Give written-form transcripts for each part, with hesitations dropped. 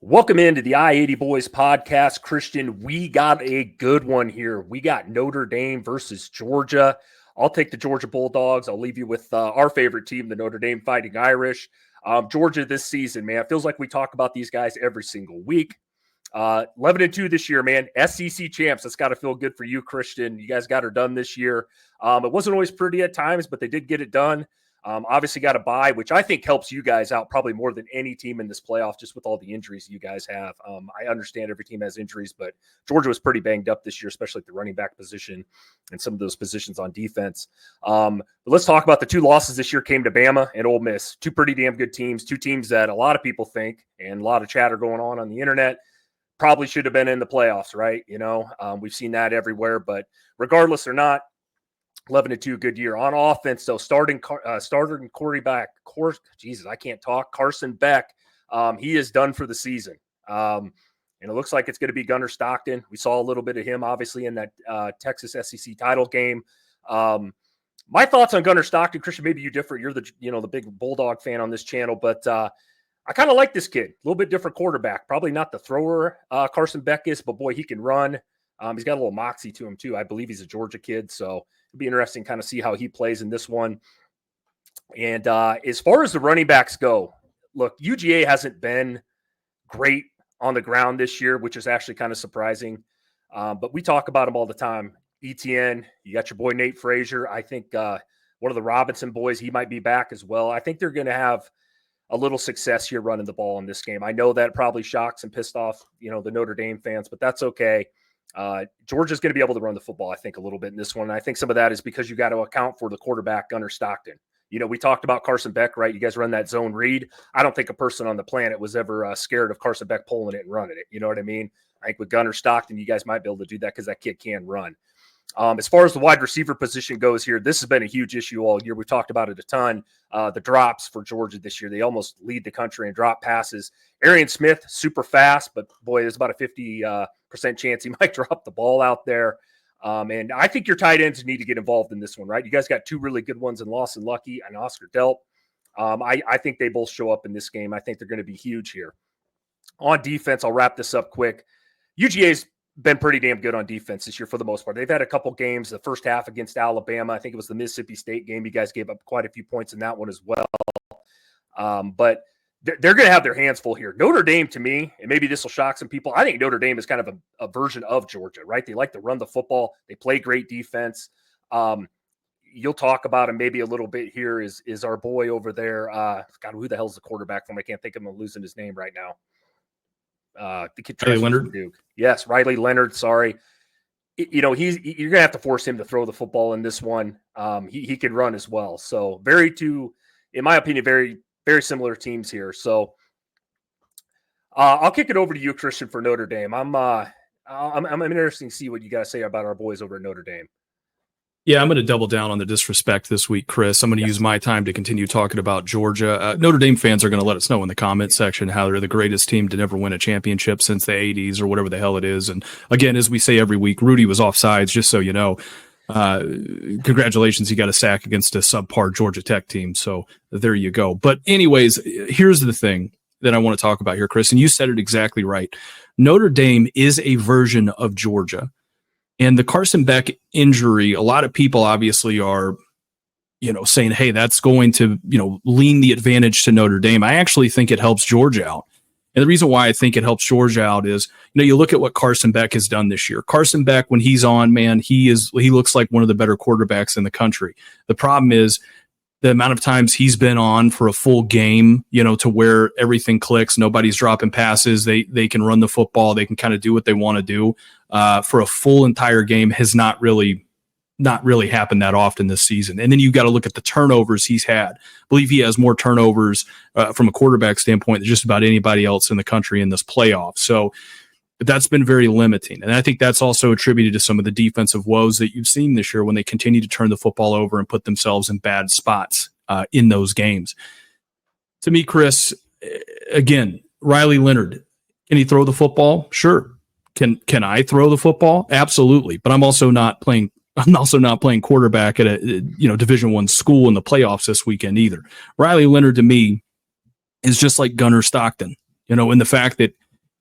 Welcome into the I-80 Boys podcast. Christian, we got a good one here. We got Notre Dame versus Georgia. I'll take the Georgia Bulldogs. I'll leave you with our favorite team, the Notre Dame Fighting Irish. Georgia this season, man, it feels like we talk about these guys every single week. 11-2 this year, man. SEC champs. That's got to feel good for you, Christian. You guys got her done this year. It wasn't always pretty at times, but they did get it done. Obviously got a bye, which I think helps you guys out probably more than any team in this playoff, just with all the injuries you guys have. I understand every team has injuries, but Georgia was pretty banged up this year, especially at the running back position and some of those positions on defense. But let's talk about the two losses this year came to Bama and Ole Miss. Two pretty damn good teams, two teams that a lot of people think, and a lot of chatter going on the internet, probably should have been in the playoffs, right? We've seen that everywhere, but regardless or not, 11-2, good year on offense. So starting quarterback, I can't talk. Carson Beck, he is done for the season. And it looks like it's going to be Gunnar Stockton. We saw a little bit of him, obviously, in that Texas SEC title game. My thoughts on Gunnar Stockton, Christian, maybe you differ. You're the big Bulldog fan on this channel, but I kind of like this kid. A little bit different quarterback. Probably not the thrower Carson Beck is, but boy, he can run. He's got a little moxie to him too. I believe he's a Georgia kid, so it'll be interesting to kind of see how he plays in this one. And as far as the running backs go, look, UGA hasn't been great on the ground this year, which is actually kind of surprising. But we talk about him all the time. ETN, you got your boy Nate Frazier. I think one of the Robinson boys, he might be back as well. I think they're going to have a little success here running the ball in this game. I know that probably shocks and pissed off, the Notre Dame fans, but that's okay. Georgia's going to be able to run the football, I think, a little bit in this one. And I think some of that is because you got to account for the quarterback, Gunnar Stockton. We talked about Carson Beck, right? You guys run that zone read. I don't think a person on the planet was ever scared of Carson Beck pulling it and running it. You know what I mean? I think with Gunnar Stockton, you guys might be able to do that because that kid can run. As far as the wide receiver position goes here, this has been a huge issue all year. We've talked about it a ton. The drops for Georgia this year, they almost lead the country in drop passes. Arian Smith, super fast, but boy, there's about a 50% chance he might drop the ball out there. And I think your tight ends need to get involved in this one, right? You guys got two really good ones in Lawson Lucky and Oscar Delp. I think they both show up in this game. I think they're going to be huge here. On defense, I'll wrap this up quick. UGA's been pretty damn good on defense this year for the most part. They've had a couple games, the first half against Alabama. I think it was the Mississippi State game. You guys gave up quite a few points in that one as well. But they're going to have their hands full here. Notre Dame, to me, and maybe this will shock some people, I think Notre Dame is kind of a version of Georgia, right? They like to run the football. They play great defense. You'll talk about him maybe a little bit here is our boy over there. God, who the hell's the quarterback from? I can't think of him. I'm losing his name right now. The kid Riley Leonard. Duke. Yes, Riley Leonard. Sorry. You're going to have to force him to throw the football in this one. He can run as well. So in my opinion, very, very similar teams here. So I'll kick it over to you, Christian, for Notre Dame. I'm interested to see what you got to say about our boys over at Notre Dame. Yeah, I'm going to double down on the disrespect this week, Chris. I'm going to use my time to continue talking about Georgia. Notre Dame fans are going to let us know in the comment section how they're the greatest team to never win a championship since the 80s or whatever the hell it is. And again, as we say every week, Rudy was offsides, just so you know. Congratulations, he got a sack against a subpar Georgia Tech team. So there you go. But anyways, here's the thing that I want to talk about here, Chris, and you said it exactly right. Notre Dame is a version of Georgia. And the Carson Beck injury, a lot of people obviously are, saying, hey, that's going to, lean the advantage to Notre Dame. I actually think it helps Georgia out. And the reason why I think it helps Georgia out is, you look at what Carson Beck has done this year. Carson Beck, when he's on, man, he looks like one of the better quarterbacks in the country. The problem is the amount of times he's been on for a full game, to where everything clicks, nobody's dropping passes, they can run the football, they can kind of do what they want to do. For a full entire game has not really happened that often this season. And then you've got to look at the turnovers he's had. I believe he has more turnovers from a quarterback standpoint than just about anybody else in the country in this playoff. So that's been very limiting. And I think that's also attributed to some of the defensive woes that you've seen this year when they continue to turn the football over and put themselves in bad spots in those games. To me, Chris, again, Riley Leonard, can he throw the football? Sure. Can I throw the football? Absolutely. But I'm also not playing quarterback at a Division I school in the playoffs this weekend either. Riley Leonard to me is just like Gunnar Stockton, in the fact that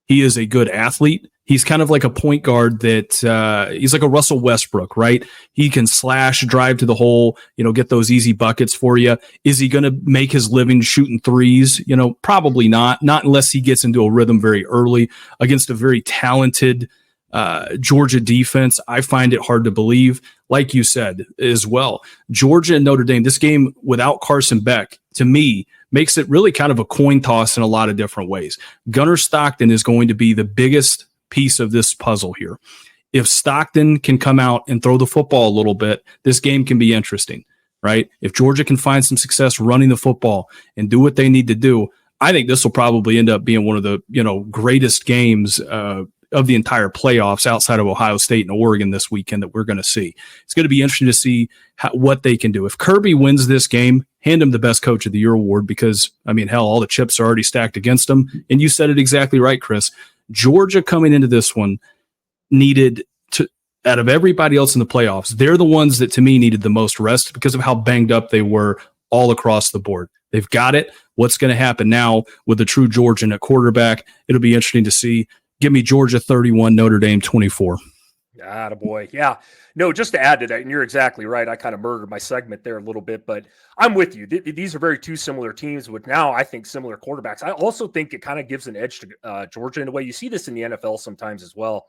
He is a good athlete. He's kind of like a point guard that he's like a Russell Westbrook, right? He can slash, drive to the hole, get those easy buckets for you. Is he going to make his living shooting threes? Probably not unless he gets into a rhythm very early against a very talented Georgia defense. I find it hard to believe, like you said as well. Georgia and Notre Dame, this game without Carson Beck, to me, makes it really kind of a coin toss in a lot of different ways. Gunnar Stockton is going to be the biggest piece of this puzzle here. If Stockton can come out and throw the football a little bit, this game can be interesting, right? If Georgia can find some success running the football and do what they need to do, I think this will probably end up being one of the greatest games of the entire playoffs outside of Ohio State and Oregon this weekend that we're going to see. It's going to be interesting to see what they can do. If Kirby wins this game, hand him the Best Coach of the Year award because, all the chips are already stacked against him. And you said it exactly right, Chris. Georgia coming into this one needed to, out of everybody else in the playoffs, they're the ones that to me needed the most rest because of how banged up they were all across the board. They've got it. What's going to happen now with the true Georgian at quarterback? It'll be interesting to see. Give me Georgia 31, Notre Dame 24. Attaboy. Yeah. No, just to add to that, and you're exactly right. I kind of murdered my segment there a little bit, but I'm with you. These are very two similar teams with now, I think, similar quarterbacks. I also think it kind of gives an edge to Georgia in a way. You see this in the NFL sometimes as well.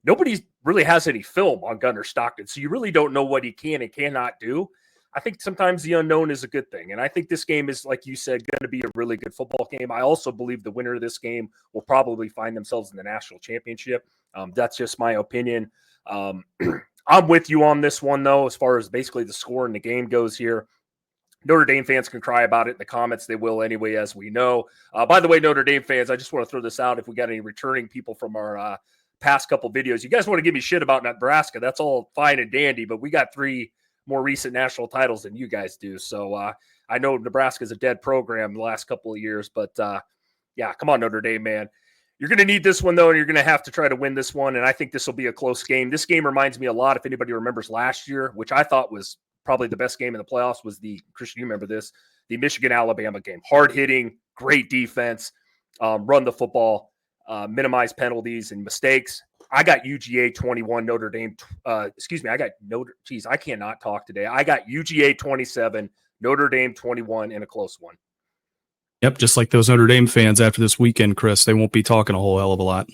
Nobody really has any film on Gunnar Stockton, so you really don't know what he can and cannot do. I think sometimes the unknown is a good thing. And I think this game is, like you said, going to be a really good football game. I also believe the winner of this game will probably find themselves in the national championship. That's just my opinion. I'm with you on this one, though, as far as basically the score in the game goes here. Notre Dame fans can cry about it in the comments. They will anyway, as we know. By the way, Notre Dame fans, I just want to throw this out. If we got any returning people from our past couple videos, you guys want to give me shit about Nebraska, that's all fine and dandy, but we got 3 more recent national titles than you guys do. So I know Nebraska's a dead program the last couple of years, but yeah, come on, Notre Dame, man. You're going to need this one, though, and you're going to have to try to win this one, and I think this will be a close game. This game reminds me a lot, if anybody remembers last year, which I thought was probably the best game in the playoffs, was Christian, you remember this, the Michigan-Alabama game. Hard-hitting, great defense, run the football, minimize penalties and mistakes. I got UGA 21, Notre Dame. I cannot talk today. I got UGA 27, Notre Dame 21 in a close one. Yep, just like those Notre Dame fans after this weekend, Chris, they won't be talking a whole hell of a lot.